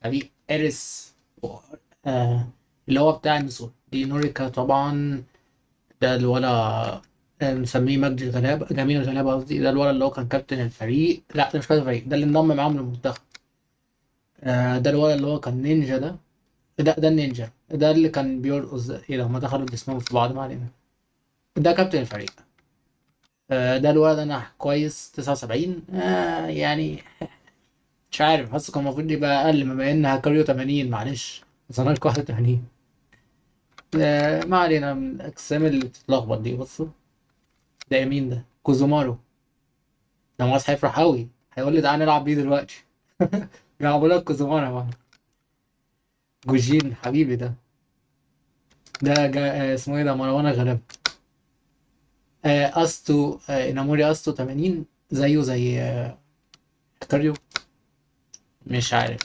فريق ارس اللي هو بتاع النسور دي نوريكا طبعا. ده الولا مسميه مجدي غلاب، جميل غلابة قصدي. ده الولا اللي هو كان كابتن الفريق، لا ده مش كابتن الفريق، ده اللي انضم معاهم للمنتخب. ده الولا اللي هو كان نينجا ده. ده النينجا ده اللي كان بيرقص ده. ايه ده هما دخلوا جسمهم في بعض، ما علينا. ده كابتن الفريق. ده الولد انا كويس 79 يعني. مش عارف، حاسس كان المفروض يبقى اقل بما ان هكاريو 80. معلش زنارك 81. ما علينا من الاجسام اللي بتتلخبط دي. بصوا ده مين؟ ده كوزومارو. ده ماس هيفرح قوي، هيقول لي تعالى نلعب بيه دلوقتي. بيلعبوا لك كوزومارو يا معلم. جوجين حبيبي ده. ده اسمه ايه ده؟ مروان غلاب. استو اناموري استو 80 زيه زي هكاريو. مش عارف.